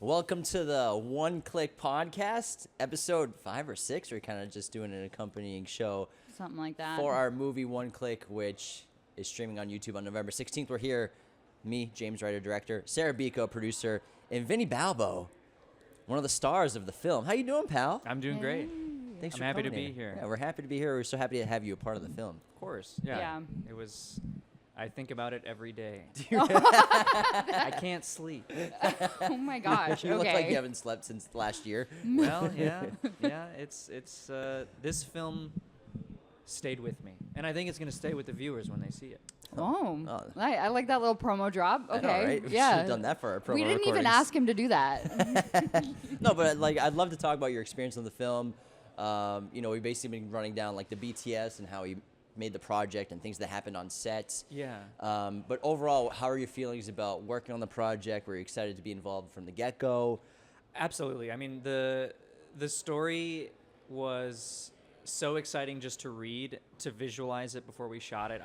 Welcome to the One Click podcast, episode 5 or 6. We're kind of just doing an accompanying show. Something like that. For our movie One Click, which is streaming on YouTube on November 16th. We're here, me, James, writer, director, Sara, producer, and Vinny Balbo, one of the stars of the film. How you doing, pal? I'm doing great. Thanks I'm for happy to coming be here. Yeah, we're happy to be here. We're so happy to have you a part of the film. Of course. Yeah. Yeah. It was. I think about it every day. I can't sleep. Oh my gosh. You okay. look like you haven't slept since last year. Well, yeah. It's this film stayed with me, and I think it's gonna stay with the viewers when they see it. Oh, Oh. I like that little promo drop. I Okay. know, right? We should Yeah. have done that for our promo We didn't even recordings. ask him to do that. No, but I'd love to talk about your experience on the film. We've basically been running down like the BTS and how he made the project and things that happened on sets. Yeah. But overall, how are your feelings about working on the project? Were you excited to be involved from the get-go? Absolutely. I mean, the story was so exciting just to read, to visualize it before we shot it.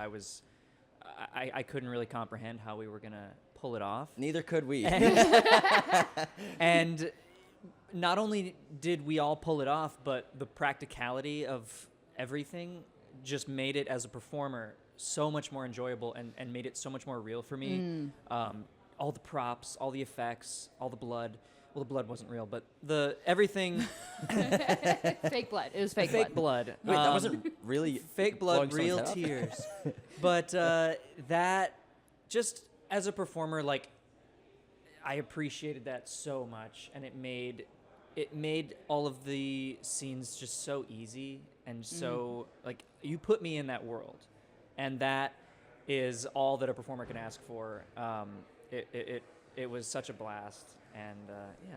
I couldn't really comprehend how we were gonna pull it off. Neither could we. And not only did we all pull it off, but the practicality of everything just made it as a performer so much more enjoyable and made it so much more real for me. All the props, all the effects, all the blood. Well, the blood wasn't real, but everything. Fake blood. It was fake blood. Fake blood. Wait, that wasn't really Fake blood, blowing real someone's head tears. But that, just as a performer, like, I appreciated that so much, and it made all of the scenes just so easy and so like you put me in that world, and that is all that a performer can ask for. It was such a blast, and yeah.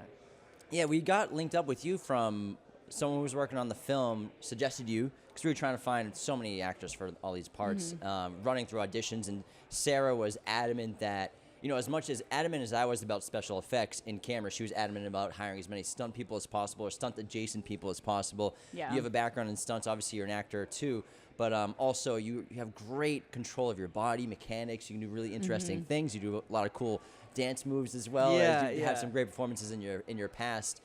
Yeah, we got linked up with you from someone who was working on the film, suggested you, because we were trying to find so many actors for all these parts, running through auditions, and Sara was adamant that, as much as adamant as I was about special effects in camera, she was adamant about hiring as many stunt people as possible or stunt-adjacent people as possible. Yeah. You have a background in stunts. Obviously, you're an actor, too. But also, you have great control of your body, mechanics. You can do really interesting things. You do a lot of cool dance moves as well. Yeah, You yeah. have some great performances in your past.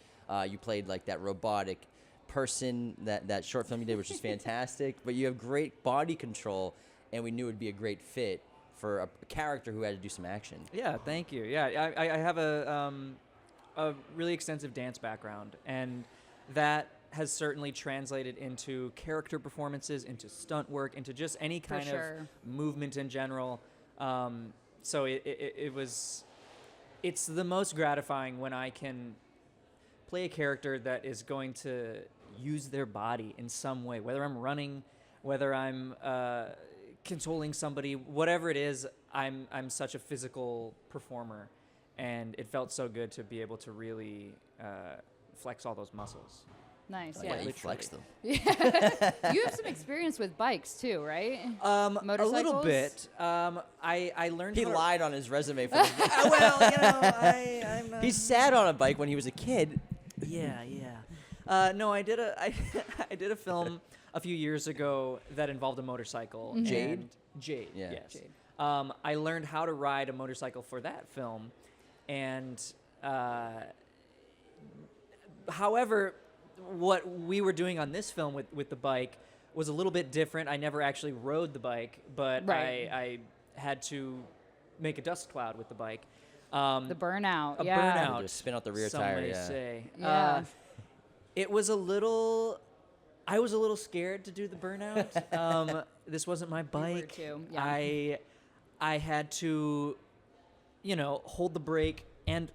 You played like that robotic person, that short film you did, which is fantastic. But you have great body control, and we knew it would be a great fit for a character who had to do some action. Yeah, thank you. Yeah, I have a really extensive dance background, and that has certainly translated into character performances, into stunt work, into just any kind sure. of movement in general. So it's the most gratifying when I can play a character that is going to use their body in some way, whether I'm running, whether I'm controlling somebody, whatever it is. I'm such a physical performer, and it felt so good to be able to really flex all those muscles. Nice. Yeah, Yeah. you flex them. You have some experience with bikes too, right? A little Motorcycles? bit. I learned. He how to- lied on his resume for the Well, I'm. He sat on a bike when he was a kid. Yeah. No, I did a film a few years ago that involved a motorcycle. Jade? and- Jade. Yeah. Yes. Jade. I learned how to ride a motorcycle for that film, and however, what we were doing on this film with the bike was a little bit different. I never actually rode the bike, but Right. I had to make a dust cloud with the bike. The burnout. A yeah. burnout. Just spin out the rear some tire, may yeah. say. Yeah. It was a little. I was a little scared to do the burnout. This wasn't my bike. too, yeah. I had to, hold the brake, and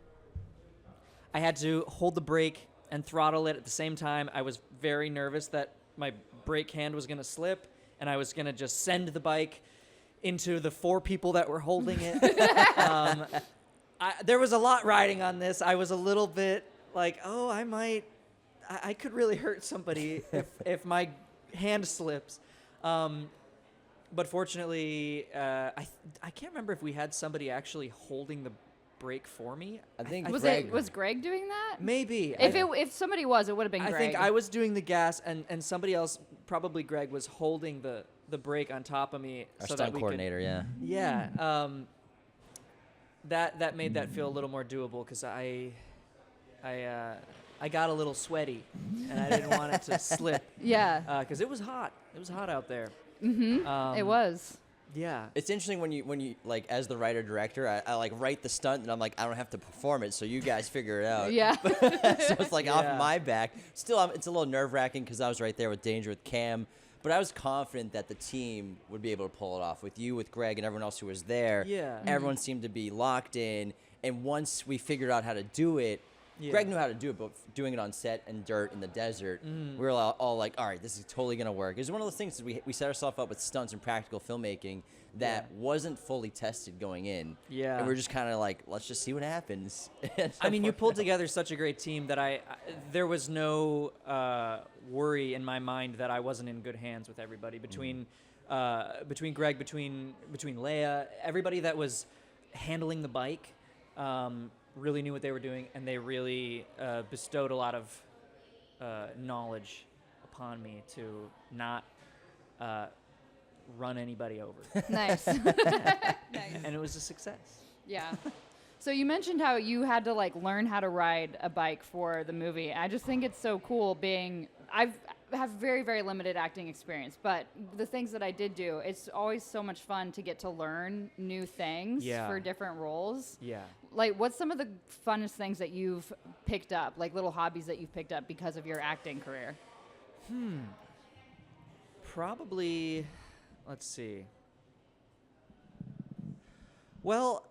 I had to hold the brake and throttle it at the same time. I was very nervous that my brake hand was going to slip, and I was going to just send the bike into the 4 people that were holding it. There was a lot riding on this. I was a little bit like, oh, I could really hurt somebody if my hand slips. But fortunately, I can't remember if we had somebody actually holding the brake for me. I think Was Greg. Greg doing that? Maybe. If somebody was, it would have been I Greg. think I was doing the gas, and somebody else, probably Greg, was holding the brake on top of me. Our so stunt that we coordinator, yeah. Could, yeah. That made that feel a little more doable, because I got a little sweaty, and I didn't want it to slip. Yeah. Because it was hot. It was hot out there. It was. Yeah. It's interesting when you like as the writer director, I like write the stunt and I'm like I don't have to perform it, so you guys figure it out. Yeah. So it's like Yeah. off my back. Still, it's a little nerve wracking because I was right there with Danger with Cam, but I was confident that the team would be able to pull it off with you, with Greg, and everyone else who was there. Yeah. Everyone seemed to be locked in, and once we figured out how to do it. Yeah. Greg knew how to do it, but doing it on set in dirt in the desert, we were all like, all right, this is totally going to work. It was one of those things that we set ourselves up with stunts and practical filmmaking that wasn't fully tested going in. Yeah. And we are just kind of like, let's just see what happens. I mean, you pulled together such a great team that there was no worry in my mind that I wasn't in good hands with everybody between Greg, between Leia, everybody that was handling the bike. Really knew what they were doing, and they really bestowed a lot of knowledge upon me to not run anybody over. Nice. Nice. And it was a success. Yeah. So you mentioned how you had to like learn how to ride a bike for the movie. I just think it's so cool I have very, very limited acting experience, but the things that I did do, it's always so much fun to get to learn new things for different roles. Yeah. Like, what's some of the funnest things that you've picked up, like little hobbies that you've picked up because of your acting career? Probably, let's see. Well,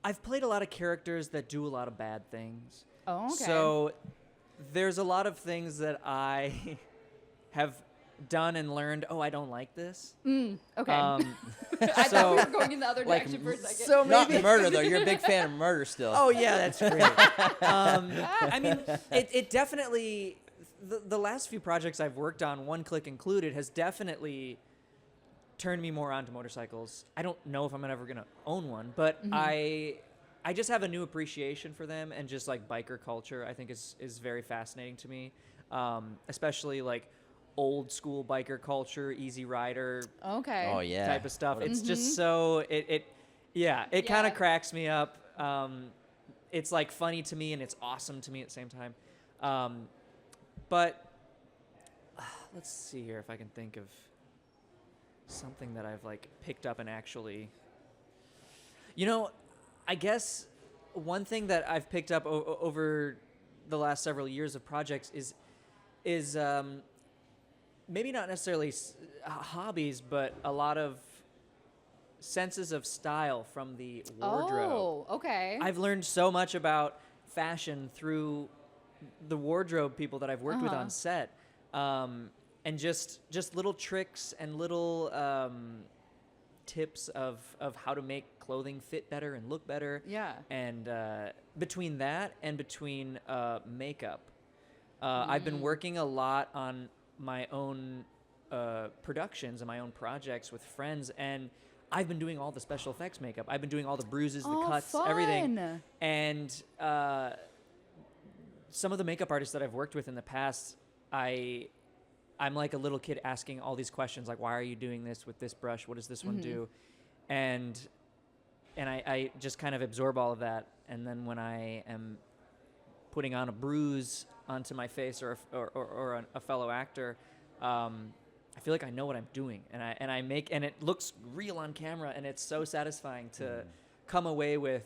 I've played a lot of characters that do a lot of bad things. Oh, okay. So there's a lot of things that I have done and learned, I don't like this. Okay. Um, I thought so- we were going in the other like, direction for a second. so Not maybe murder, though. You're a big fan of murder still. Oh yeah, that's great. I mean, it definitely the last few projects I've worked on, One Click included, has definitely turned me more onto motorcycles. I don't know if I'm ever gonna own one, but I just have a new appreciation for them, and just like biker culture, I think is very fascinating to me, especially like old school biker culture, Easy Rider Okay. Oh, yeah. type of stuff. It's just so it kind Yeah. of cracks me up. It's like funny to me and it's awesome to me at the same time. But let's see here if I can think of something that I've like picked up and actually, I guess one thing that I've picked up over the last several years of projects is maybe not necessarily hobbies, but a lot of senses of style from the wardrobe. Oh, okay. I've learned so much about fashion through the wardrobe people that I've worked with on set, and just little tricks and little tips of how to make clothing fit better and look better. Yeah. And between that and between makeup, I've been working a lot on my own productions and my own projects with friends, and I've been doing all the special effects makeup. I've been doing all the bruises, the cuts, everything. Fun. And some of the makeup artists that I've worked with in the past, I'm like a little kid asking all these questions, like, why are you doing this with this brush? What does this one do? And I just kind of absorb all of that. And then when I am putting on a bruise onto my face or a fellow actor, I feel like I know what I'm doing, and I make, and it looks real on camera, and it's so satisfying to come away with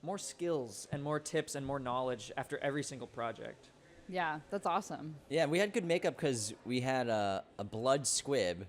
more skills and more tips and more knowledge after every single project. Yeah, that's awesome. Yeah, we had good makeup because we had a blood squib,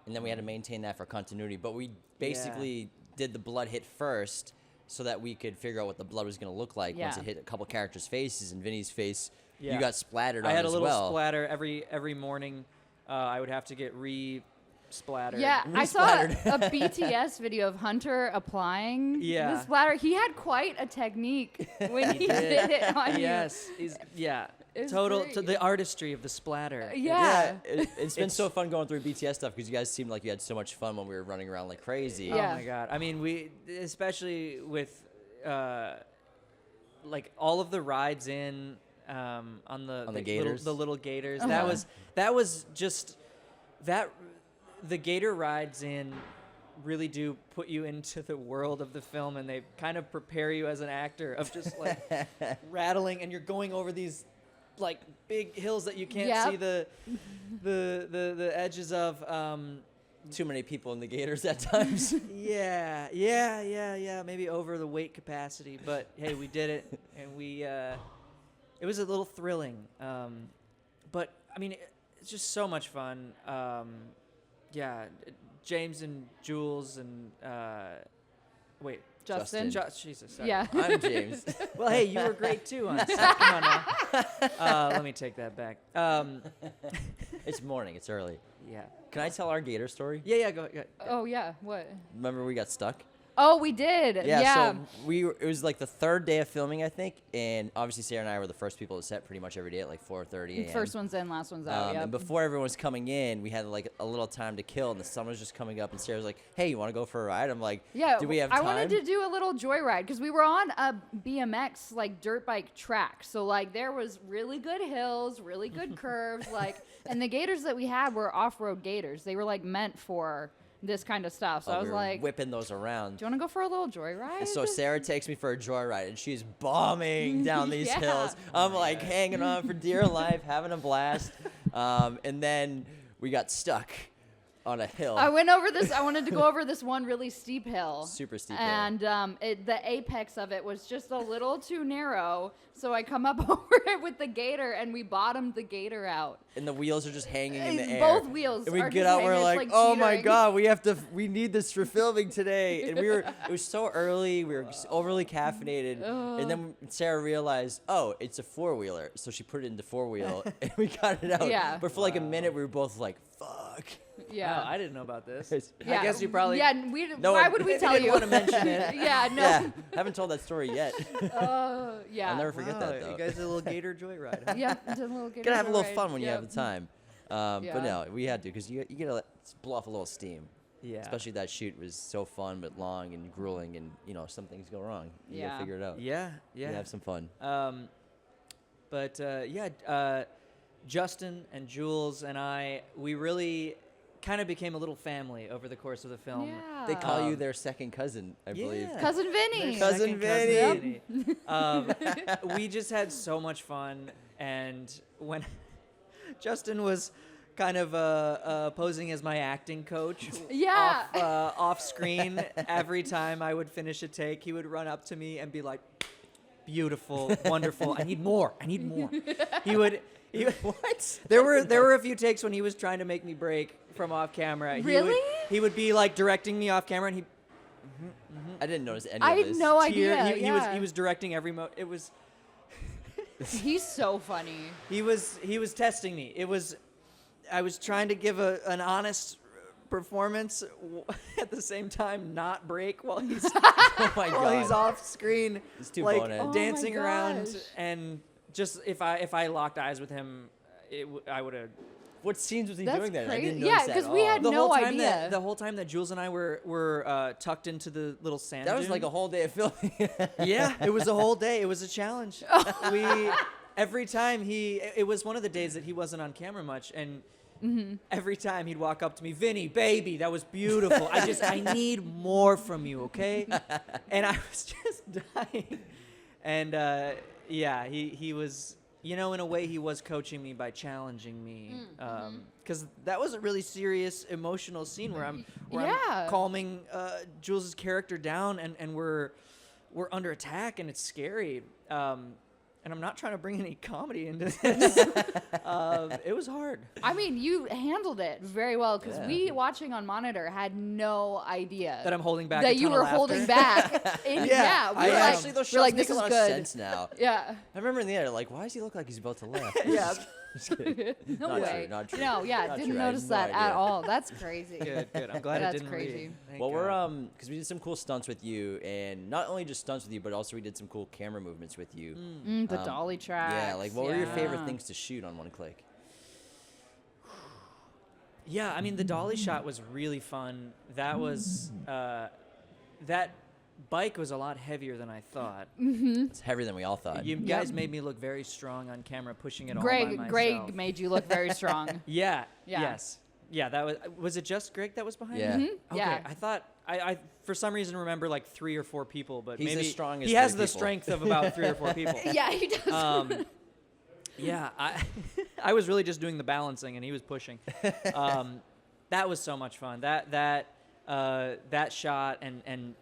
and then we had to maintain that for continuity. But we basically did the blood hit first so that we could figure out what the blood was going to look like once Yeah. it hit a couple characters' faces. And Vinny's face, Yeah. you got splattered on I had a as little well. splatter every morning. I would have to get re-splattered. Yeah, I saw Splattered. a BTS video of Hunter applying Yeah. the splatter. He had quite a technique when he did it on Yes, It's total great. the artistry of the splatter. you. Yeah. It's been so fun going through BTS stuff because you guys seemed like you had so much fun when we were running around like crazy. Yeah. Oh my god! I mean, we especially with like all of the rides in on the gators? little gators. Uh-huh. That was just that the gator rides in really do put you into the world of the film, and they kind of prepare you as an actor of just like rattling, and you're going over these like big hills that you can't see the edges of. Too many people in the Gators at times. Yeah. Maybe over the weight capacity, but hey, we did it, and it was a little thrilling. But I mean, it's just so much fun. Yeah, James and Jules and Justin. Jesus. Sorry. Yeah. I'm James. Well, hey, you were great too on set. Come on now. Let me take that back. It's morning. It's early. Yeah. Can I tell our Gator story? Yeah. Go. Oh yeah. What? Remember we got stuck? Oh, we did. Yeah. So it was like the third day of filming, I think, and obviously Sarah and I were the first people to set pretty much every day at like 4:30 a.m. First one's in, last one's out. And before everyone was coming in, we had like a little time to kill, and the sun was just coming up, and Sarah was like, "Hey, you want to go for a ride?" I'm like, Yeah, do we have I time? wanted to do a little joyride because we were on a BMX like dirt bike track. So like there was really good hills, really good curves, like, and the gators that we had were off-road gators. They were like meant for this kind of stuff. So I was we were like, whipping those around. do you want to go for a little joyride? And so Sarah takes me for a joyride, and she's bombing down these Yeah. hills. I'm like hanging on for dear life, having a blast. And then we got stuck on a hill. I wanted to go over this one really steep hill. Super steep hill. And the apex of it was just a little too narrow. So I come up over it with the gator, and we bottomed the gator out. And the wheels are just hanging in the air. Both wheels And we are get just out, we're hanging. It's like, like oh my teetering." God, we need this for filming today. And it was so early, we were overly caffeinated. And then Sarah realized, oh, it's a four-wheeler. So she put it into four-wheel, and we got it out. Yeah. But for like a minute, we were both like, fuck. Yeah. Oh, I didn't know about this. Yeah. I guess you probably. Yeah. No, why would we tell didn't you? want to mention it. Yeah. No. Yeah, haven't told that story yet. Yeah. I'll never forget that, though. You guys did a little gator joyride. Huh? Yeah. Did a little gator Gotta have a little joyride. fun when you Yeah. have the time. But Yeah. no, we had to, because you gotta blow off a little steam. Yeah. Especially that shoot was so fun, but long and grueling, and some things go wrong. You Yeah. gotta figure it out. Yeah. You have some fun. Justin and Jules and I, we really kind of became a little family over the course of the film. Yeah. They call you their second cousin, I believe. Yeah. Cousin Vinny. Their Cousin second Vinny. We just had so much fun, and when Justin was kind of posing as my acting coach, Yeah. off screen, every time I would finish a take, he would run up to me and be like, "Beautiful, wonderful. I need more. I need more." He would. What? There were a few takes when he was trying to make me break from off camera. Really? He would be like directing me off camera, and he I didn't notice any I of had this. no tear. idea. He was directing every it was. He's so funny. He was testing me. I was trying to give an honest performance at the same time, not break while he's Oh my while he's God. off screen, It's too like bonehead. Oh my dancing around. gosh. And just if I locked eyes with him, I would have. What scenes was he That's doing then? I crazy. didn't Yeah, notice that 'cause at we all. had The no whole time idea. the whole time that Jules and I were tucked into the little sand That was dune. like a whole day of filming. Yeah, it was a whole day. It was a challenge. Every time it was one of the days that he wasn't on camera much, and every time he'd walk up to me, "Vinny, baby, that was beautiful. I need more from you, okay?" And I was just dying. And he was, in a way, he was coaching me by challenging me, because that was a really serious emotional scene where I'm Yeah. calming Jules' character down, and we're under attack, and it's scary. And I'm not trying to bring any comedy into this. It was hard. I mean, you handled it very well because Yeah. we, watching on monitor, had no idea That I'm holding back. a that ton you of were laughter. holding back. Yeah, we I were actually, those we're shots like, make this a lot is of good. sense now. Yeah. I remember in the end, like, why does he look like he's about to laugh? Yeah. Just kidding. No Not way. true, not true. No, yeah, Not didn't true. I had notice no that at idea. all. That's crazy. Good. I'm glad That's it didn't crazy. read. Thank Well, we're God. because we did some cool stunts with you, and not only just stunts with you, but also we did some cool camera movements with you. The dolly tracks. Yeah, like what were your favorite Yeah. things to shoot on One Click? Yeah, I mean, the dolly shot was really fun. That was that bike was a lot heavier than I thought. It's heavier than we all thought. You guys made me look very strong on camera, pushing it all by Greg myself. made you look very strong. Yeah. Yeah. Yes. Yeah, that was it. Just Greg that was behind Yeah. me? Mhm, Okay. yeah. I thought I for some reason remember like 3 or 4 people, but He's maybe as strong as he has 3 the people. strength of about 3 or 4 people. Yeah, he does. Yeah, I was really just doing the balancing, and he was pushing. That was so much fun. That shot and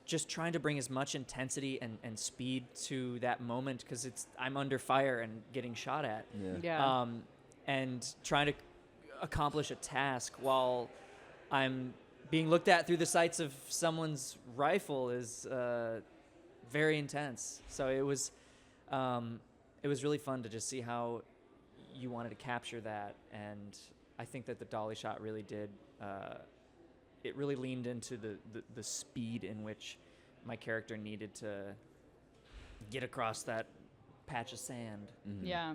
just trying to bring as much intensity and speed to that moment, because I'm under fire and getting shot at. Yeah. And trying to accomplish a task while I'm being looked at through the sights of someone's rifle is very intense. So it was really fun to just see how you wanted to capture that, and I think that the dolly shot really did. It really leaned into the speed in which my character needed to get across that patch of sand. Mm-hmm. Yeah.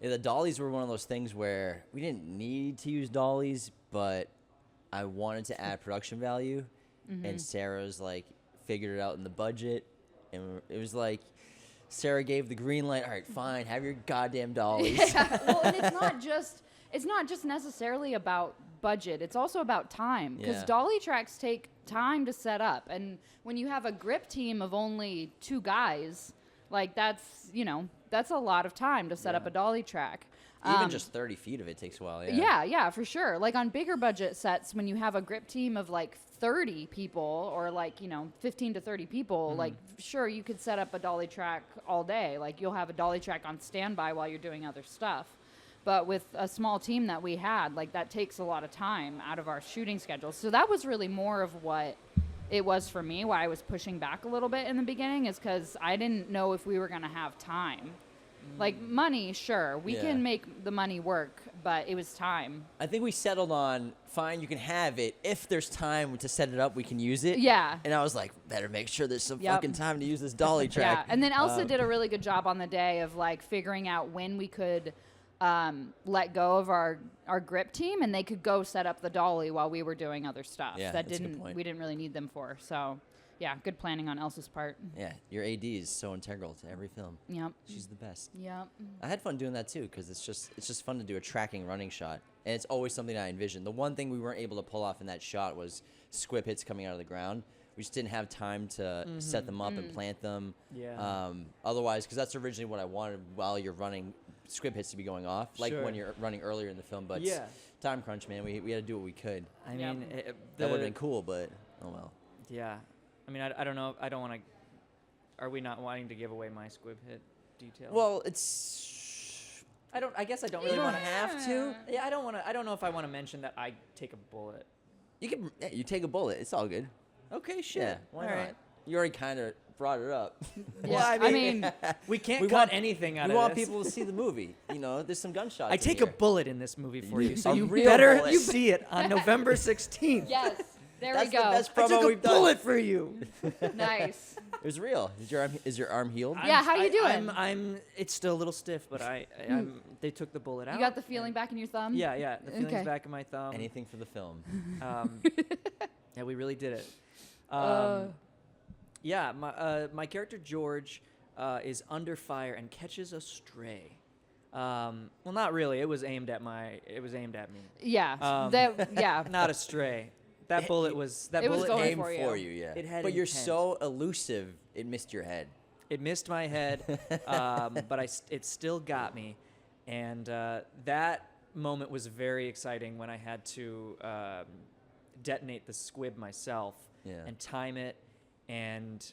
Yeah, the dollies were one of those things where we didn't need to use dollies, but I wanted to add production value, and Sarah's like figured it out in the budget, and it was like Sarah gave the green light. All right, fine, have your goddamn dollies. Yeah. Well, and it's not just necessarily about budget. It's also about time, because Yeah. dolly tracks take time to set up, and when you have a grip team of only 2 guys, like that's a lot of time to set up a dolly track. Even just 30 feet of it takes a while. Yeah, for sure. Like on bigger budget sets, when you have a grip team of like 30 people or like, 15 to 30 people, like sure, you could set up a dolly track all day. Like you'll have a dolly track on standby while you're doing other stuff. But with a small team that we had, like that takes a lot of time out of our shooting schedule. So that was really more of what it was for me, why I was pushing back a little bit in the beginning, is because I didn't know if we were going to have time. Like money, sure, we can make the money work, but it was time. I think we settled on, fine, you can have it. If there's time to set it up, we can use it. Yeah. And I was like, better make sure there's some Yep. fucking time to use this dolly Yeah, track. and then Elsa did a really good job on the day of like figuring out when we could let go of our grip team, and they could go set up the dolly while we were doing other stuff Yeah, that that's a good point. we didn't really need them for. So, yeah, good planning on Elsa's part. Yeah, your AD is so integral to every film. Yep. She's the best. Yep. I had fun doing that too, because it's just fun to do a tracking running shot, and it's always something I envisioned. The one thing we weren't able to pull off in that shot was squib hits coming out of the ground. We just didn't have time to set them up and plant them. Yeah. Otherwise, because that's originally what I wanted while you're running, squib hits to be going off, like Sure. when you're running earlier in the film. But Yeah. time crunch, man. We had to do what we could. I Yep. mean, That would have been cool, but oh well. Yeah. I mean, I don't know. I don't want to. Are we not wanting to give away my squib hit detail? Well, it's. I guess I don't You really don't want to. have to. Yeah, I don't want to. I don't know if I want to mention that I take a bullet. You take a bullet. It's all good. Okay, shit. Yeah, why All not? right. You already kind of brought it up. Well, I mean, we We can't cut want- anything out We of want this. people to see the movie. There's some gunshots. I in take a here. bullet in this movie for you, so A you real better bullet. see it on November 16th. Yes. There That's we go. the best I promo took a we've done. bullet for you. Nice. It was real. Is your arm healed? Yeah, how you doing? I'm. It's still a little stiff, but they took the bullet out. You got the feeling back in your thumb? Yeah. The feeling's Okay. back in my thumb. Anything for the film. Yeah, we really did it. Uh. Yeah, my character George is under fire and catches a stray. Well, not really. It was aimed at me. Yeah. Yeah. Not a stray. That bullet was. That It was bullet going Aimed for you. for you, yeah. It had but you're intent. so elusive, it missed your head. It missed my head, but it still got me, and that moment was very exciting when I had to detonate the squib myself Yeah. and time it, and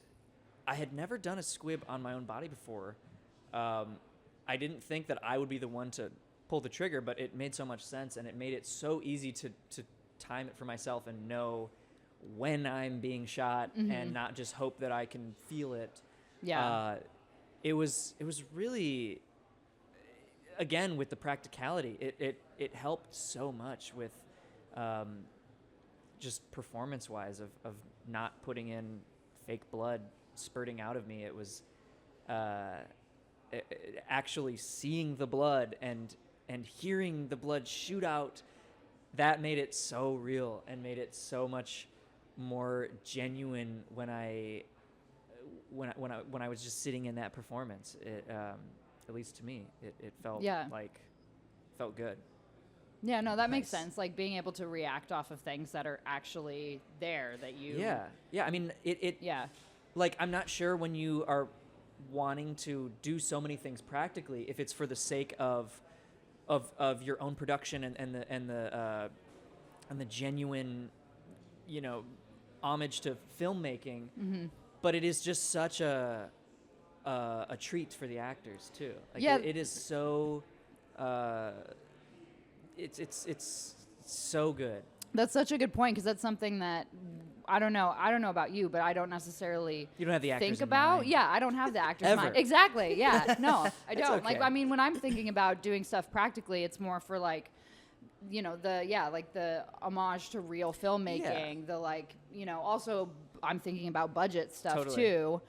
I had never done a squib on my own body before. I didn't think that I would be the one to pull the trigger, but it made so much sense, and it made it so easy to time it for myself and know when I'm being shot and not just hope that I can feel it. Yeah. It was really, again, with the practicality, it helped so much with just performance-wise of not putting in fake blood spurting out of me. It was actually seeing the blood and hearing the blood shoot out. That made it so real and made it so much more genuine when I was just sitting in that performance. It at least to me, it felt Yeah. felt good. Yeah, no, that makes Nice. sense. Like being able to react off of things that are actually there that you. Yeah. I mean, it. Yeah. Like, I'm not sure when you are wanting to do so many things practically, if it's for the sake of your own production and the genuine, homage to filmmaking. Mm-hmm. But it is just such a treat for the actors too. Like, Yeah. it is so. It's so good. That's such a good point because that's something that I don't know about you, but I don't necessarily You don't have the actors think in about. mind. Yeah, I don't have the actors in Ever. mind. Exactly. Yeah. No, I don't. okay. Like, I mean, when I'm thinking about doing stuff practically, it's more for like, the homage to real filmmaking. The also I'm thinking about budget stuff Totally. too.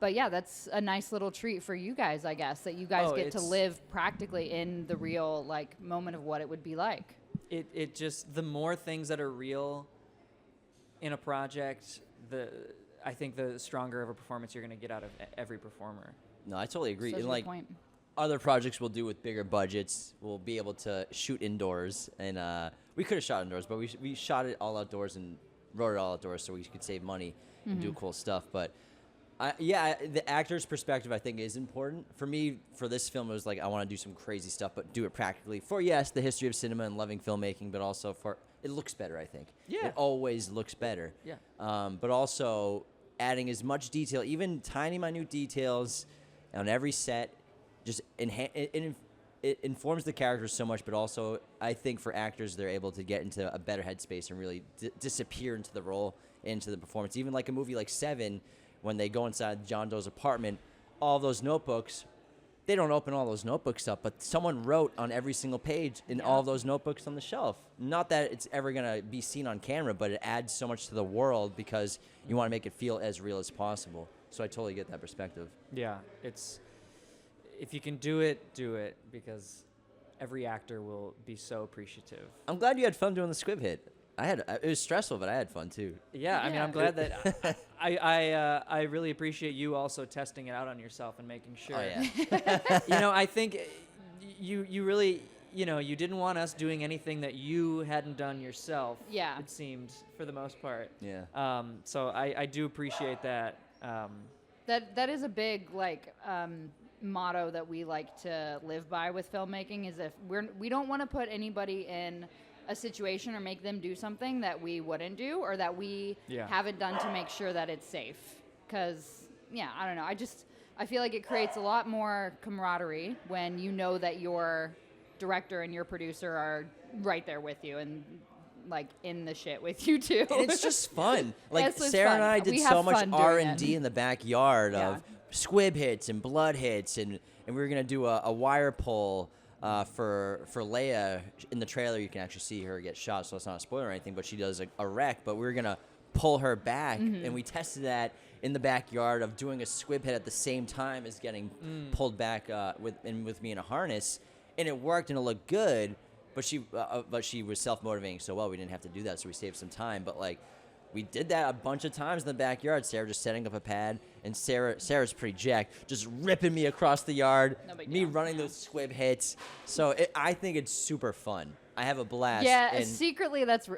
But yeah, that's a nice little treat for you guys, I guess, that you guys get to it's- live practically in the real like moment of what it would be like. It just, the more things that are real in a project, I think the stronger of a performance you're going to get out of every performer. No, I totally agree. Such a And good like point. other projects we'll do with bigger budgets, we'll be able to shoot indoors, and we could have shot indoors, but we shot it all outdoors and wrote it all outdoors so we could save money and do cool stuff. But the actor's perspective I think is important. For me, for this film, it was like I want to do some crazy stuff, but do it practically. For yes, the history of cinema and loving filmmaking, but also for it looks better. I think Yeah. it always looks better. Yeah. But also adding as much detail, even tiny minute details, on every set. Just it informs the characters so much, but also I think for actors they're able to get into a better headspace and really disappear into the role, into the performance. Even like a movie like Seven, when they go inside John Doe's apartment, all those notebooks, they don't open all those notebooks up, but someone wrote on every single page in all those notebooks on the shelf. Not that it's ever gonna be seen on camera, but it adds so much to the world because you want to make it feel as real as possible. So I totally get that perspective. Yeah, if you can do it, because every actor will be so appreciative. I'm glad you had fun doing the squib hit. It was stressful, but I had fun too. Yeah, I mean, Yeah. I'm glad that I really appreciate you also testing it out on yourself and making sure. Oh yeah. I think you really, you didn't want us doing anything that you hadn't done yourself. Yeah. It seemed, for the most part. Yeah. So I do appreciate that. That is a big motto that we like to live by with filmmaking is if we don't want to put anybody in a situation or make them do something that we wouldn't do or that we Yeah. haven't done to make sure that it's safe. Because I don't know. I feel like it creates a lot more camaraderie when you know that your director and your producer are right there with you and like in the shit with you too. And it's just fun. Like It's Sarah fun. and I did We so have much fun doing R&D it. in the backyard Yeah. of squib hits and blood hits, and we were gonna do a wire pull for Leia. In the trailer, you can actually see her get shot, so it's not a spoiler or anything. But she does a wreck. But we were gonna pull her back, and we tested that in the backyard of doing a squib hit at the same time as getting pulled back with me in a harness, and it worked and it looked good. But she was self-motivating so well, we didn't have to do that, so we saved some time. But like, we did that a bunch of times in the backyard. Sarah just setting up a pad, and Sarah's pretty jacked, just ripping me across the yard, No big me deal. running those squib hits. So I think it's super fun. I have a blast. Yeah, and secretly that's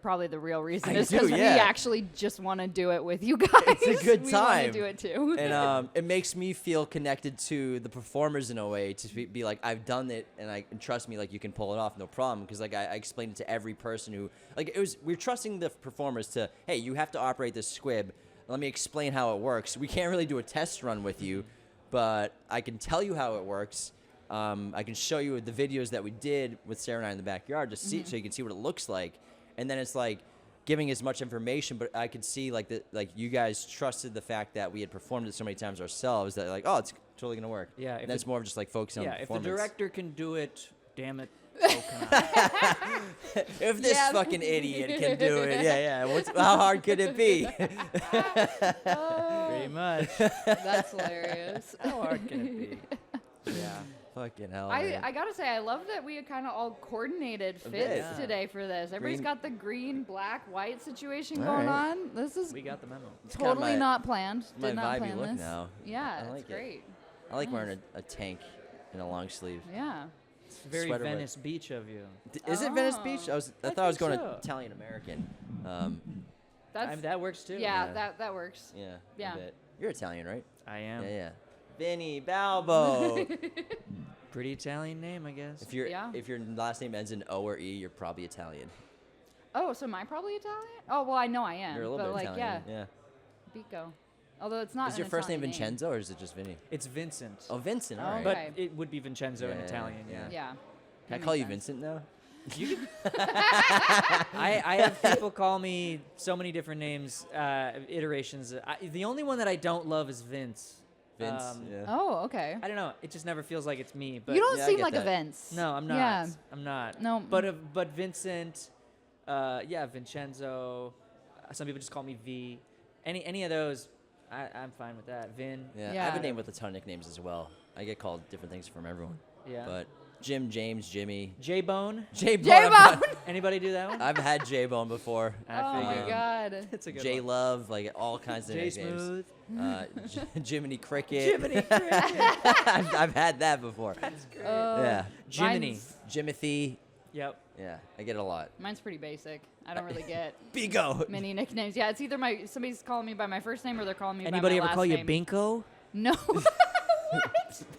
probably the real reason I is do, because we yeah. actually just want to do it with you guys. It's a good We time. want to do it too. And it makes me feel connected to the performers in a way, to be like, I've done it, and trust me, like, you can pull it off, no problem. Because like I explained it to every person who, like, we're trusting the performers to, hey, you have to operate this squib. Let me explain how it works. We can't really do a test run with you, but I can tell you how it works. I can show you the videos that we did with Sarah and I in the backyard to see, so you can see what it looks like. And then it's like giving as much information, but I could see like you guys trusted the fact that we had performed it so many times ourselves that like, oh, it's totally gonna work. Yeah, And that's more of just like focusing on Yeah, the if the performance. director can do it, damn it, so can I. If this Yeah. fucking idiot can do it, yeah. How hard could it be? Pretty much. That's hilarious. How hard can it be? Yeah. Fucking hell, man. I gotta say, I love that we kind of all coordinated A fits bit. Yeah. today for this. Everybody's Green- got the green, black, white situation All going right. on. This is We got the memo. It's kinda totally my- not planned. my Did not vibey plan look this. now. Yeah, I like it's it. great. I like Nice. wearing a tank and a long sleeve. Yeah. It's very Sweater wear. Venice Beach of you. Is it Venice Beach? I thought I was think going so. to Italian American. That works too. Yeah, Yeah. that works. Yeah. Yeah. I bet. You're Italian, right? I am. Yeah. Vinny Balbo. Pretty Italian name, I guess. if your Yeah. if your last name ends in O or E, you're probably Italian. Oh, so am I probably Italian? Oh, well, I know I am. You're a little but bit like, Italian. yeah, Bico. Although it's not. Is an your first name Italian Vincenzo or is it just Vinny? It's Vincent. Oh, Vincent. All Oh, right. But okay. it would be Vincenzo in Yeah, Italian, yeah. Yeah. Can I That call makes you sense. Vincent now? You can I have people call me so many different names, iterations. The only one that I don't love is Vince. Vince. Yeah. Oh, okay. I don't know. It just never feels like it's me. But You don't Yeah, I seem get like a that. Vince. No, I'm not. Yeah. I'm not. No. But Vincent, yeah, Vincenzo. Some people just call me V. Any of those, I'm fine with that. Vin. Yeah. I Yeah. have a name with a ton of nicknames as well. I get called different things from everyone. Yeah. But Jim, James, Jimmy, J-Bone. J-Bone. J-Bone. Anybody do that one? I've had J-Bone before. I Oh my figured. God. It's a good J one. Love, like all kinds of J nicknames. Smooth. Jiminy Cricket. Jiminy Cricket. I've had that before. Yeah. Jiminy. Mine's- Jimothy. Yep. Yeah, I get it a lot. Mine's pretty basic. I don't really get Bigo. many nicknames. Yeah, it's either somebody's calling me by my first name or they're calling me Anybody by my ever last call you name. Binko? No.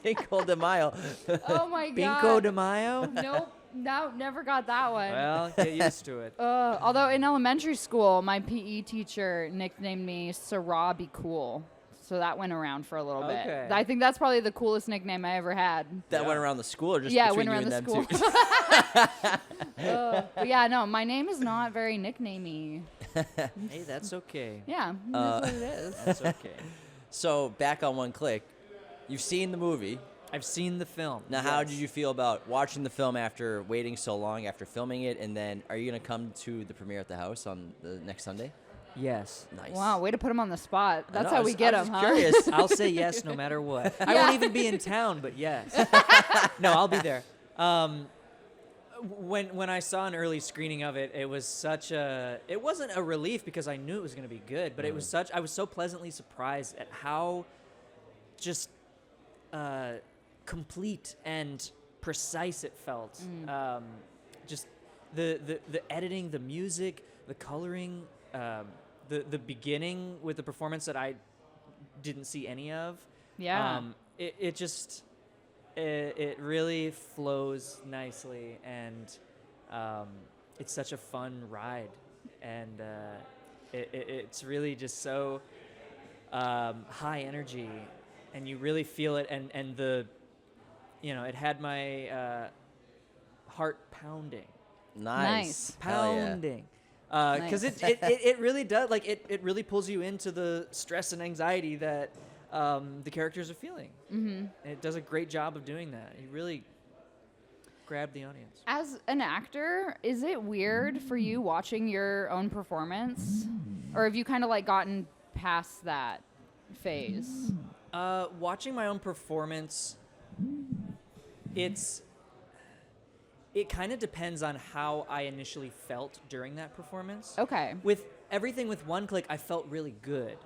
Bingo de Mayo. Oh my God. Binko de Mayo? Nope. No, never got that one. Well, get used to it. Although in elementary school, my PE teacher nicknamed me Sara Be Cool. So that went around for a little Okay. bit. I think that's probably the coolest nickname I ever had. That Yeah. went around the school or just Yeah, it between went you around and the them school. two? But yeah, no, my name is not very nicknamey. Hey, that's okay. Yeah, that's what it is. That's okay. So back on One Click, you've seen the movie. I've seen the film. Now, how yes. did you feel about watching the film after waiting so long after filming it? And then, are you gonna come to the premiere at the house on the next Sunday? Yes. Nice. Wow, way to put him on the spot. I That's know, how I we was- get I was him, just huh? Curious. I'll say yes no matter what. I Yeah. won't even be in town, but yes. No, I'll be there. When I saw an early screening of it, it was such a. It wasn't a relief because I knew it was going to be good, but it was such. I was so pleasantly surprised at how just complete and precise it felt. Just the editing, the music, the coloring, the beginning with the performance that I didn't see any of. Yeah. It really flows nicely, and it's such a fun ride, and it's really just so high energy, and you really feel it, and it had my heart pounding. Nice. Hell yeah. Pounding. Because Nice. it really does, like, it really pulls you into the stress and anxiety that the characters are feeling. Mm-hmm. And it does a great job of doing that. You really grab the audience. As an actor, is it weird for you watching your own performance? Or have you kind of like gotten past that phase? Watching my own performance, it kind of depends on how I initially felt during that performance. Okay. With everything with One Click, I felt really good.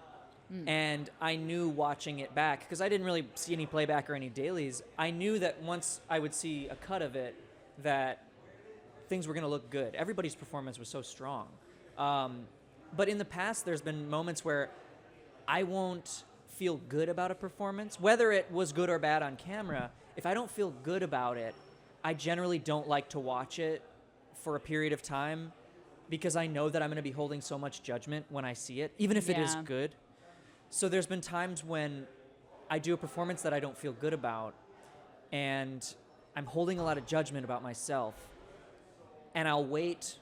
And I knew watching it back, because I didn't really see any playback or any dailies, I knew that once I would see a cut of it, that things were going to look good. Everybody's performance was so strong. But in the past, there's been moments where I won't feel good about a performance, whether it was good or bad on camera. If I don't feel good about it, I generally don't like to watch it for a period of time, because I know that I'm going to be holding so much judgment when I see it, even if it is Yeah. good. So there's been times when I do a performance that I don't feel good about, and I'm holding a lot of judgment about myself, and I'll wait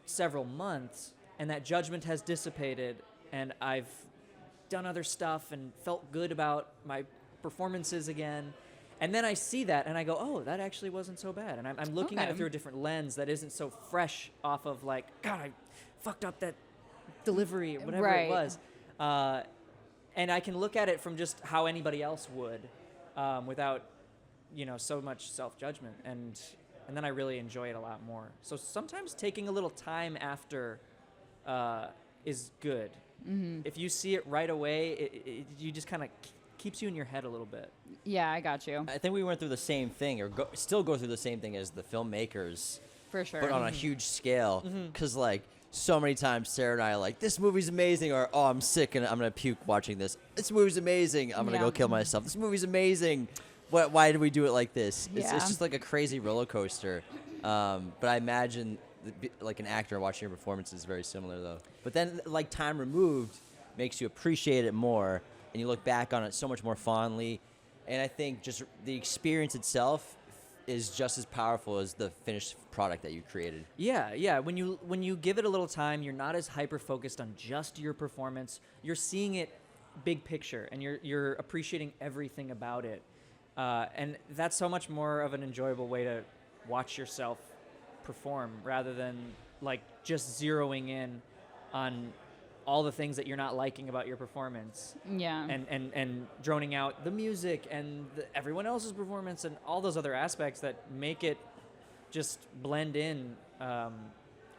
several months, and that judgment has dissipated, and I've done other stuff and felt good about my performances again. And then I see that, and I go, oh, that actually wasn't so bad. And I'm looking at Okay. it through a different lens that isn't so fresh off of, like, God, I fucked up that delivery, or whatever Right. it was. And I can look at it from just how anybody else would, without, so much self-judgment. And then I really enjoy it a lot more. So sometimes taking a little time after is good. Mm-hmm. If you see it right away, you just kind of keeps you in your head a little bit. Yeah, I got you. I think we went through the same thing, or still go through the same thing as the filmmakers, For sure. but on a huge scale. Because like so many times, Sarah and I are like, "This movie's amazing," or "Oh, I'm sick and I'm gonna puke watching this." "This movie's amazing. I'm gonna Yeah. go kill myself." "This movie's amazing. Why did we do it like this?" It's Yeah. just like a crazy roller coaster. But I imagine like an actor watching your performance is very similar though. But then like time removed makes you appreciate it more, and you look back on it so much more fondly. And I think just the experience itself is just as powerful as the finished product that you created. Yeah. When you give it a little time, you're not as hyper focused on just your performance. You're seeing it big picture, and you're appreciating everything about it. And that's so much more of an enjoyable way to watch yourself perform, rather than like just zeroing in on all the things that you're not liking about your performance, Yeah. and droning out the music and everyone else's performance and all those other aspects that make it just blend in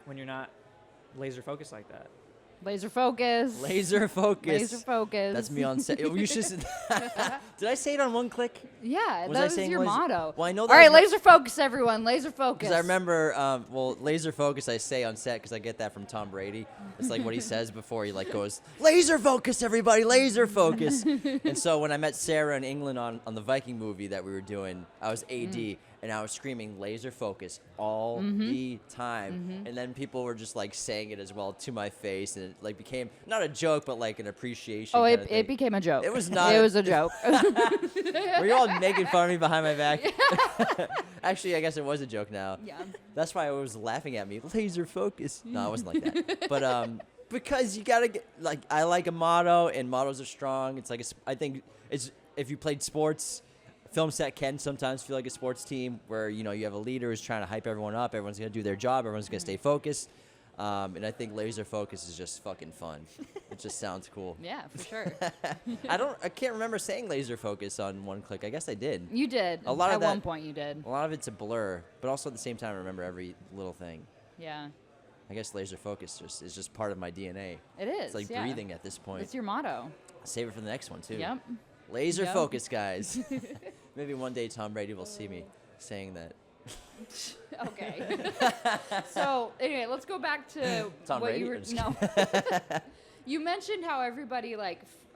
when you're not laser focused like that. Laser focus. Laser focus. Laser focus. That's me on set. You should. Did I say it on One Click? Yeah, Was I that was saying your laser- motto. Well, I know All that right, was my- laser focus, everyone. Laser focus. Because I remember, laser focus I say on set because I get that from Tom Brady. It's like what he says before he like goes, "Laser focus, everybody, laser focus." And so when I met Sarah in England on the Viking movie that we were doing, I was AD and I was screaming laser focus all the time. And then people were just like saying it as well to my face, and it like became not a joke but like an appreciation. Oh, kind of it thing. became a joke. It was not. It was a joke. Were you all making fun of me behind my back? Actually, I guess it was a joke now. Yeah. That's why I was laughing at me. Laser focus. No, I wasn't like that. But because you gotta get like I like a motto, and mottos are strong. It's like I think it's if you played sports, film set can sometimes feel like a sports team where you have a leader who's trying to hype everyone up. Everyone's gonna do their job. Everyone's gonna stay focused. And I think laser focus is just fucking fun. It just sounds cool. Yeah, for sure. I can't remember saying laser focus on One Click. I guess I did. You did. A lot of At that- one point, you did. A lot of it's a blur, but also at the same time, I remember every little thing. Yeah, I guess laser focus is just part of my DNA. it is. It's like yeah. breathing at this point. It's your motto. Save it for the next one, too. Yep. Laser Yep. focus, guys. Maybe one day Tom Brady will see me saying that. Okay. So anyway, let's go back to Tom what Brady? you were. I'm just No. You mentioned how everybody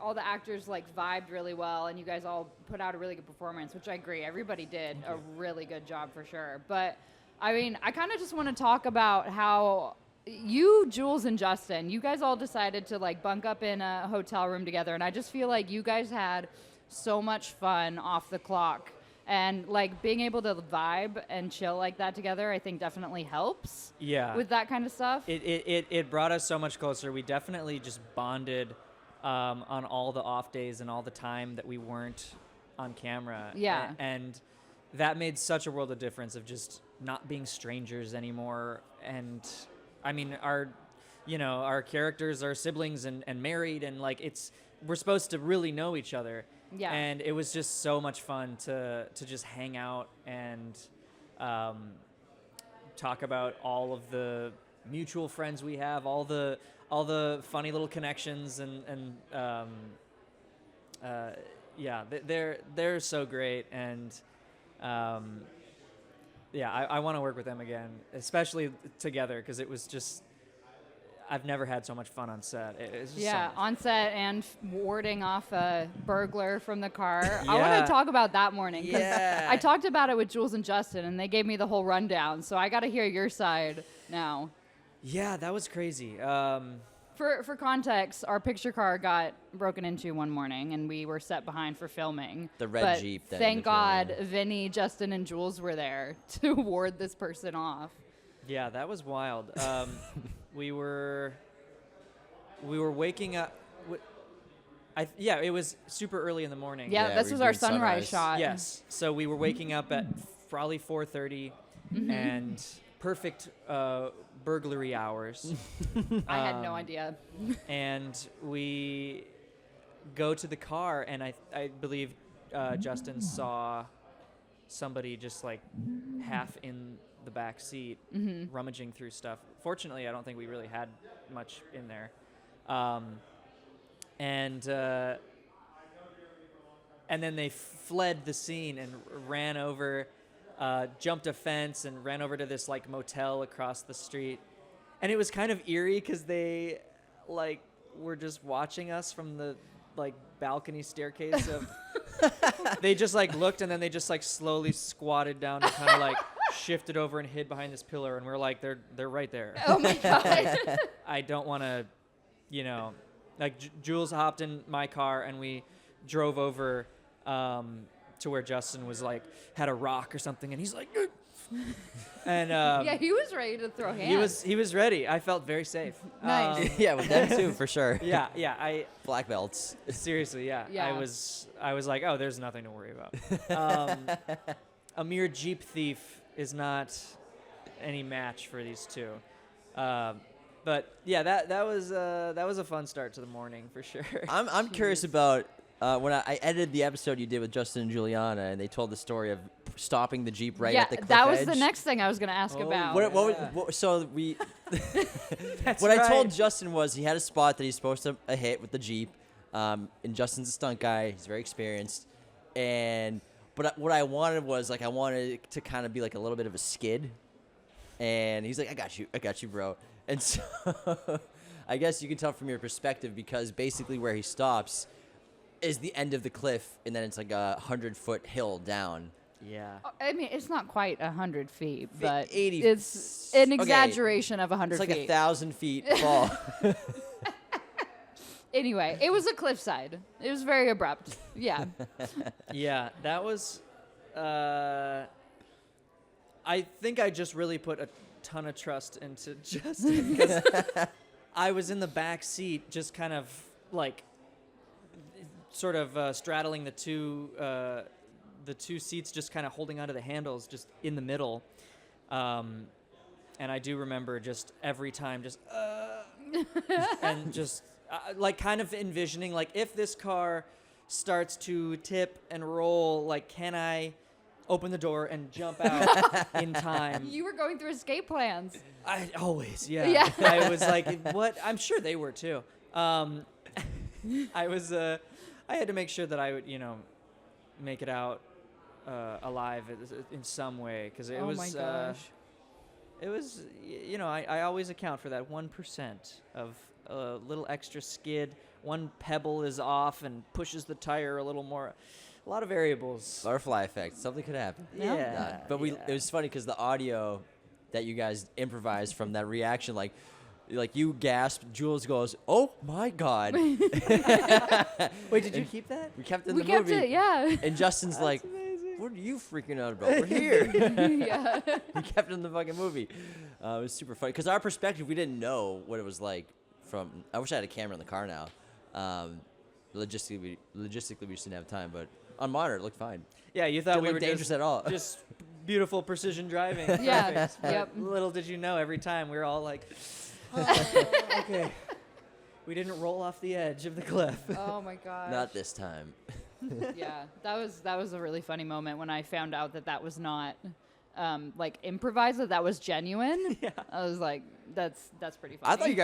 all the actors vibed really well, and you guys all put out a really good performance, which I agree. Everybody did a really good job for sure. But I mean, I kind of just want to talk about how you, Jules, and Justin, you guys all decided to bunk up in a hotel room together, and I just feel like you guys had so much fun off the clock. And being able to vibe and chill like that together, I think definitely helps. Yeah. With that kind of stuff. It brought us so much closer. We definitely just bonded on all the off days and all the time that we weren't on camera. Yeah. And that made such a world of difference of just not being strangers anymore. And I mean, our characters are siblings and married, and we're supposed to really know each other. Yeah. And it was just so much fun to just hang out and talk about all of the mutual friends we have, all the funny little connections, and they're so great, and I want to work with them again, especially together, because it was just. I've never had so much fun on set. It's just so much on set and warding off a burglar from the car. I Yeah. want to talk about that morning. 'Cause Yeah. I talked about it with Jules and Justin, and they gave me the whole rundown. So I got to hear your side now. Yeah, that was crazy. For context, our picture car got broken into one morning, and we were set behind for filming. The red But Jeep that thank ended God, up in Vinny, Justin, and Jules were there to ward this person off. Yeah, that was wild. We were waking up. It was super early in the morning. Yeah, Yeah, this we was were our doing sunrise sunrise. shot. Yes. So we were waking up at probably 4:30, and perfect burglary hours. I had no idea. And we go to the car, and I believe Justin saw somebody just half in the back seat, rummaging through stuff. Fortunately, I don't think we really had much in there. And and then they fled the scene and ran over, jumped a fence and ran over to this like motel across the street. And it was kind of eerie because they like were just watching us from the like balcony staircase of they just like looked, and then they just like slowly squatted down and kind of like shifted over and hid behind this pillar, and we're like, they're right there. Oh my god. I don't want to, you know, like Jules hopped in my car and we drove over to where Justin was like had a rock or something, and he's like and Yeah, he was ready to throw hands. he was ready. I felt very safe. Nice. Yeah, with them too, for sure. Yeah, I Black belts. seriously, yeah. Yeah. I was like, oh, there's nothing to worry about. A mere Jeep thief is not any match for these two. But yeah, that was a fun start to the morning for sure. I'm curious about when I edited the episode you did with Justin and Juliana, and they told the story of stopping the Jeep right yeah, at the cliff that was edge. the next thing I was going to ask Oh, about. So we, That's what I told right. Justin was he had a spot that he's supposed to hit with the Jeep, and Justin's a stunt guy. He's very experienced, but what I wanted was like I wanted it to kind of be like a little bit of a skid, and he's like, I got you, bro. And so I guess you can tell from your perspective because basically where he stops is the end of the cliff, and then it's like a 100-foot hill down. Yeah. I mean, it's not quite 100 feet, but 80 it's an okay. exaggeration of 100 It's like feet. 1,000 feet fall. Anyway, it was a cliffside. It was very abrupt. Yeah. Yeah, that was. I think I just really put a ton of trust into Justin because I was in the back seat, just kind of like, sort of straddling the two seats, just kind of holding onto the handles, just in the middle. And I do remember just every time, just and just like kind of envisioning like if this car starts to tip and roll, like can I open the door and jump out in time? You were going through escape plans. I always, yeah. Yeah. I was like, what? I'm sure they were too. I was, I had to make sure that I would, make it out alive in some way, because it Oh was, my gosh. it was, I always account for that 1% of a little extra skid. One pebble is off and pushes the tire a little more. A lot of variables. Butterfly effect. Something could happen. Yeah. But it was funny because the audio that you guys improvised from that reaction, like you gasped, Jules goes, "Oh my God!" Wait, did you keep that? We kept it in We the kept movie. it, yeah. And Justin's like, amazing. "What are you freaking out about? We're here." Yeah. We kept it in the fucking movie. It was super funny because our perspective, we didn't know what it was like. I wish I had a camera in the car now. Logistically, we just didn't have time, but on monitor it looked fine. Yeah, you thought Didn't we look were dangerous at all. just beautiful precision driving. Yeah, graphics, but yep. Little did you know, every time we were all like, okay, we didn't roll off the edge of the cliff. Oh my god. Not this time. Yeah, that was a really funny moment when I found out that was not like improvised, that was genuine. Yeah. I was like, that's pretty funny. I thought you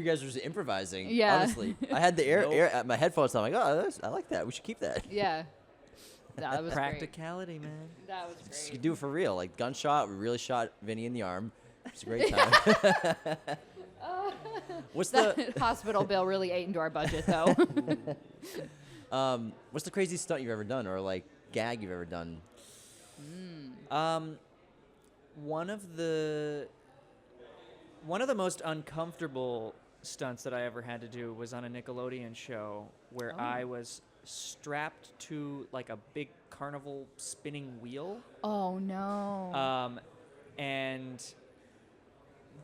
guys were just improvising. Yeah. Honestly, I had the Nope. air at my headphones. So I'm like, oh, I like that. We should keep that. Yeah. That was great. Practicality, man. That was Just great. you do it for real. Like gunshot, we really shot Vinny in the arm. It's a great time. What's That the hospital bill really ate into our budget, though. what's the craziest stunt you've ever done, or like gag you've ever done? One of the most uncomfortable stunts that I ever had to do was on a Nickelodeon show where Oh. I was strapped to like a big carnival spinning wheel. Oh no. And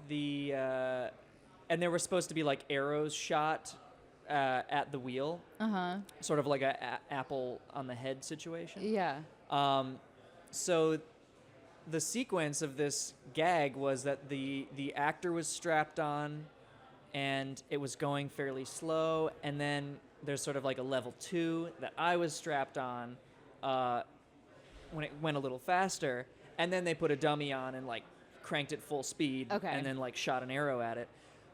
and there were supposed to be like arrows shot at the wheel, Uh-huh. sort of like a apple on the head situation. Yeah. So the sequence of this gag was that the actor was strapped on, and it was going fairly slow, and then there's sort of like a level 2 that I was strapped on when it went a little faster, and then they put a dummy on and like cranked it full speed, Okay. and then like shot an arrow at it.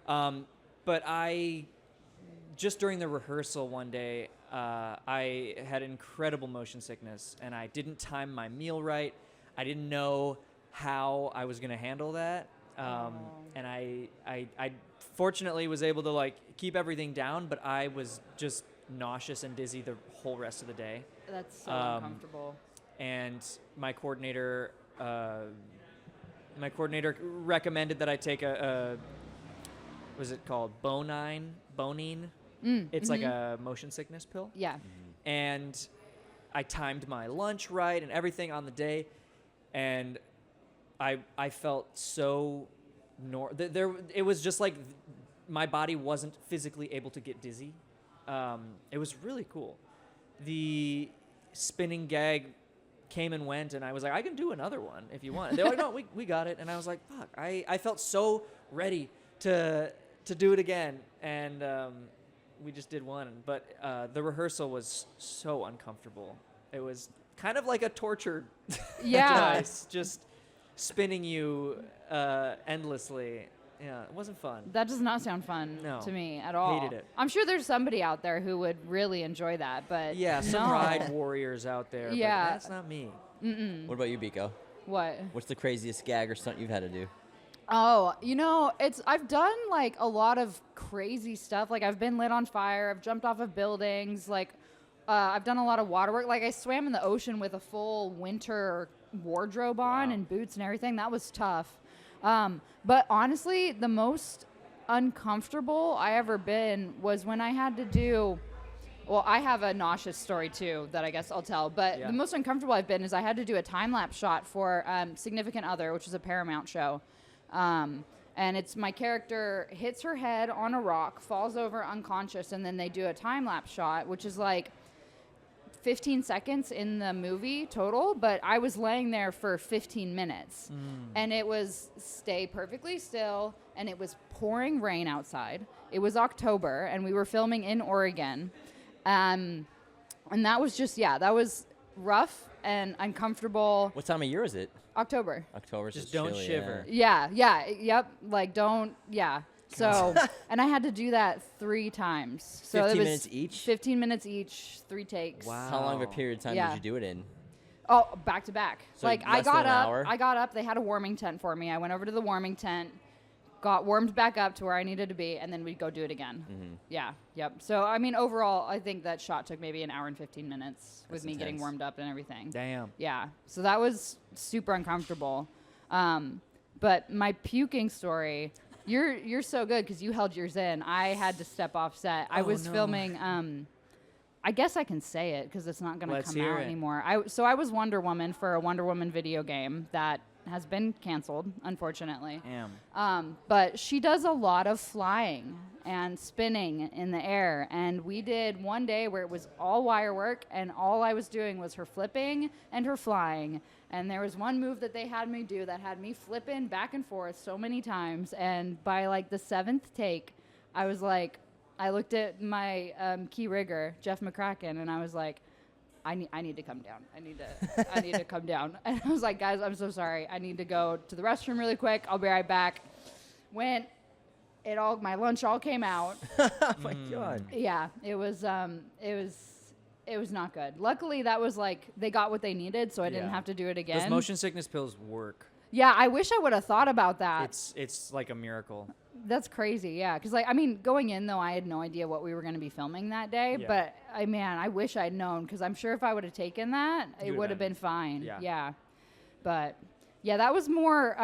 But I just during the rehearsal one day, I had incredible motion sickness, and I didn't time my meal right. I didn't know how I was going to handle that. And I fortunately was able to like keep everything down, but I was just nauseous and dizzy the whole rest of the day. That's so uncomfortable. And my coordinator recommended that I take was it called Bonine? It's like a motion sickness pill. Yeah. And I timed my lunch right and everything on the day, and I felt so it was just like my body wasn't physically able to get dizzy. It was really cool. The spinning gag came and went, and I was like, I can do another one if you want. And they were like, no, we got it. And I was like, fuck. I felt so ready to do it again, and we just did one. But the rehearsal was so uncomfortable. It was kind of like a torture device, just spinning you endlessly. Yeah, it wasn't fun. That does not sound fun to me at all. Hated it. I'm sure there's somebody out there who would really enjoy that, but some ride warriors out there. Yeah, but that's not me. What about you, Biko? What? What's the craziest gag or stunt you've had to do? Oh, I've done like a lot of crazy stuff. Like I've been lit on fire. I've jumped off of buildings. Like I've done a lot of water work. Like I swam in the ocean with a full winter wardrobe on and boots and everything. That was tough. But honestly, the most uncomfortable I ever been was when I had to do, well, I have a nauseous story too that I guess I'll tell, but the most uncomfortable I've been is I had to do a time-lapse shot for Significant Other, which is a Paramount show. And it's my character hits her head on a rock, falls over unconscious, and then they do a time-lapse shot, which is like 15 seconds in the movie total, but I was laying there for 15 minutes. And it was stay perfectly still, and it was pouring rain outside. It was October, and we were filming in Oregon. And that was just, that was rough and uncomfortable. What time of year is it? October. October's Just don't chilly, shiver. Yep. Like, don't, So, and I had to do that 3 times. So 15 it was minutes each? 15 minutes each, 3 takes. Wow. How long of a period of time did you do it in? Oh, back to back. So like less than an hour? I got up, they had a warming tent for me. I went over to the warming tent, got warmed back up to where I needed to be, and then we'd go do it again. Yeah, yep. So, I mean, overall, I think that shot took maybe an hour and 15 minutes with me getting warmed up and everything. Damn. Yeah. So that was super uncomfortable. But my puking story, you're so good because you held yours in. I had to step off set. I was filming, I guess I can say it because it's not going to come out anymore. So I was Wonder Woman for a Wonder Woman video game that has been canceled, unfortunately. Damn. But she does a lot of flying and spinning in the air. And we did one day where it was all wire work, and all I was doing was her flipping and her flying. And there was one move that they had me do that had me flipping back and forth so many times. And by like the 7th take, I was like, I looked at my key rigger, Jeff McCracken, and I was like, I need to come down. I need to come down. And I was like, guys, I'm so sorry. I need to go to the restroom really quick. I'll be right back. Went. My lunch all came out. Oh my God. Yeah, it was not good. Luckily, that was like, they got what they needed, so I didn't have to do it again. Those motion sickness pills work. Yeah, I wish I would have thought about that. It's like a miracle. That's crazy, yeah. Because, like, I mean, going in, though, I had no idea what we were going to be filming that day. Yeah. But, I wish I'd known, because I'm sure if I would have taken that, it would have been fine. Yeah. But, yeah, that was more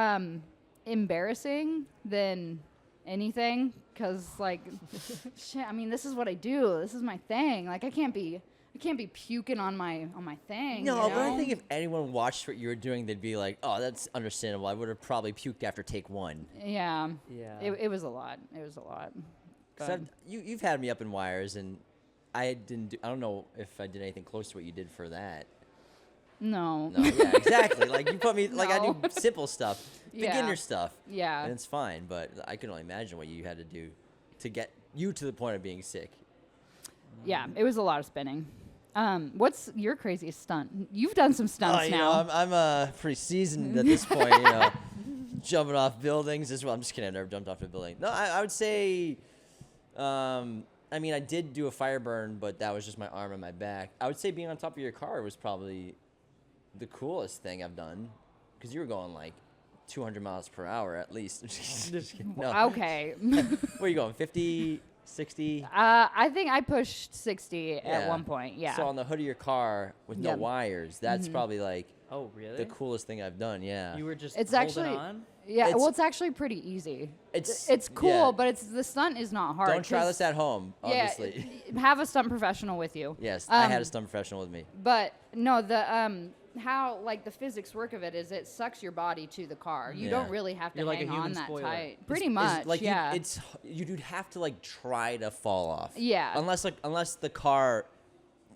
embarrassing than anything. Because, like, shit, I mean, this is what I do. This is my thing. Like, I can't be puking on my thing. No, you know? but I think if anyone watched what you were doing, they'd be like, "Oh, that's understandable. I would have probably puked after take 1." Yeah. Yeah. It was a lot. It was a lot. Because you've had me up in wires, and I don't know if I did anything close to what you did for that. No. No, yeah, exactly. Like you put me like I No. do simple stuff, Yeah. beginner stuff, Yeah. and it's fine. But I can only imagine what you had to do to get you to the point of being sick. Yeah, it was a lot of spinning. What's your craziest stunt? You've done some stunts you now. know, I'm pretty seasoned at this point. You know, jumping off buildings as well. I'm just kidding. I've never jumped off a building. No, I would say I mean, I did do a fire burn, but that was just my arm and my back. I would say being on top of your car was probably the coolest thing I've done, because you were going like 200 miles per hour at least. Just kidding. No. Okay. Where are you going? 50, 60? I think I pushed 60 at Yeah. one point. Yeah. So on the hood of your car with no Yep. wires, that's probably like Oh, really? the coolest thing I've done. Yeah. You were just It's holding actually on? yeah. It's- Well, it's actually pretty easy. It's cool, yeah. but the stunt is not hard. Don't try 'cause- this at home, obviously. Yeah, have a stunt professional with you. Yes, I had a stunt professional with me. But no, the how like the physics work of it is it sucks your body to the car. You Yeah. don't really have to You're like a hang on human that spoiler. tight. Pretty It's much, like yeah. you'd have to like try to fall off. Yeah. Unless the car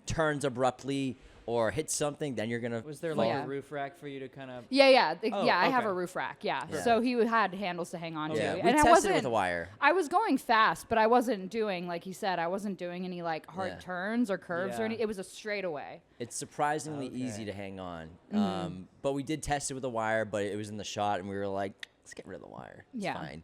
turns abruptly or hits something, then you're gonna. Was there fall. like Yeah. a roof rack for you to kind of? yeah. Oh, I have okay. a roof rack. Yeah. Yeah. So he had handles to hang on to. Yeah, we and I tested wasn't it with a wire. I was going fast, but I wasn't doing like he said. I wasn't doing any like hard Yeah. turns or curves or Yeah. any. It was a straightaway. It's surprisingly Okay. easy to hang on. Mm-hmm. But we did test it with a wire, but it was in the shot, and we were like, let's get rid of the wire. It's Yeah. fine.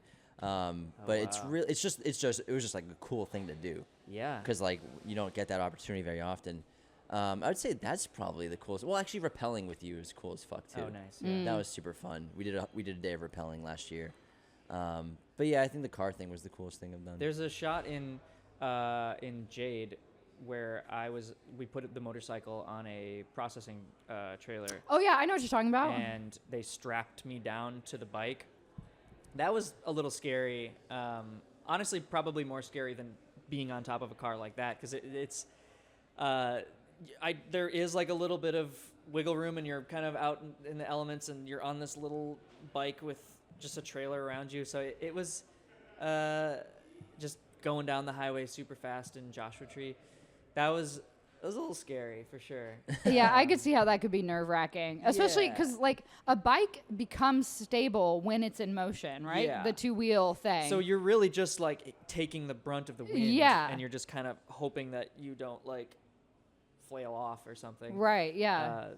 But it's wow. real. It was just like a cool thing to do, Yeah. because like you don't get that opportunity very often. I would say that's probably the coolest. Well, actually, rappelling with you is cool as fuck too. Oh, nice. Mm. Yeah. That was super fun. We did a day of rappelling last year. But yeah, I think the car thing was the coolest thing I've done. There's a shot in Jade where we put the motorcycle on a processing trailer, Oh yeah, I know what you're talking about. and they strapped me down to the bike. That was a little scary. Honestly, probably more scary than being on top of a car like that, because it's there is like a little bit of wiggle room, and you're kind of out in the elements, and you're on this little bike with just a trailer around you. So it was just going down the highway super fast in Joshua Tree. That was a little scary for sure. Yeah, I could see how that could be nerve wracking, especially Yeah. because like a bike becomes stable when it's in motion, right? Yeah. The 2-wheel thing. So you're really just like taking the brunt of the wind, Yeah. and you're just kind of hoping that you don't like flail off or something. right? Yeah.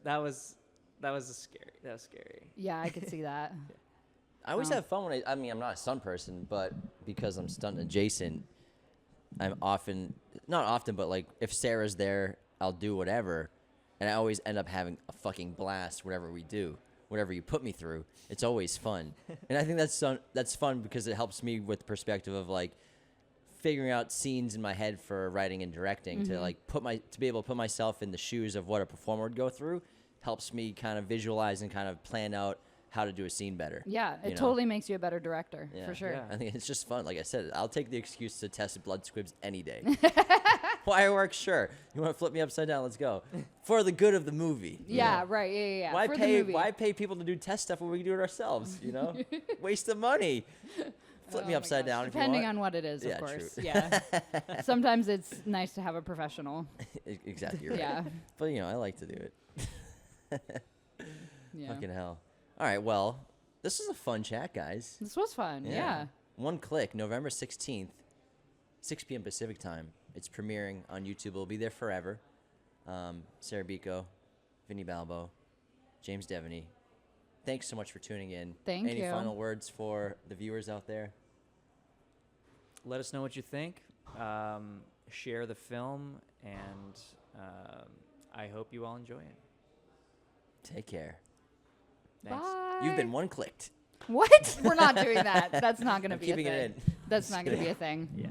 That was scary. That was scary. Yeah, I could see that. I always Oh. have fun when I mean, I'm not a stunt person, but because I'm stunt adjacent, I'm not often, but like if Sarah's there, I'll do whatever. And I always end up having a fucking blast, whatever we do, whatever you put me through. It's always fun. And I think that's fun because it helps me with the perspective of like figuring out scenes in my head for writing and directing to like to be able to put myself in the shoes of what a performer would go through helps me kind of visualize and kind of plan out how to do a scene better. Yeah, you it know? totally makes you a better director, Yeah. for sure. Yeah. I think it's just fun. Like I said, I'll take the excuse to test blood squibs any day. Fireworks, sure. You want to flip me upside down? Let's go. For the good of the movie. you Yeah, know? right. Yeah. Why For the pay? movie. Why pay people to do test stuff when we can do it ourselves? You know, waste of money. Flip Oh me my upside gosh. down if you Depending want. on what it is, Yeah, of course. true. Yeah. Sometimes it's nice to have a professional. Exactly. You're right. Yeah. But I like to do it. Yeah. Fucking hell. All right. Well, this was a fun chat, guys. This was fun. Yeah. One Click, November 16th, 6 p.m. Pacific time. It's premiering on YouTube. It'll be there forever. Sara Bico, Vinny Balbo, James Devaney. Thanks so much for tuning in. Thank Any you. final words for the viewers out there? Let us know what you think. Share the film, and I hope you all enjoy it. Take care. Thanks. Bye. You've been one clicked. What? We're not doing that. That's not going to I'm be a keeping thing. it in. That's not going to be a thing. Yeah.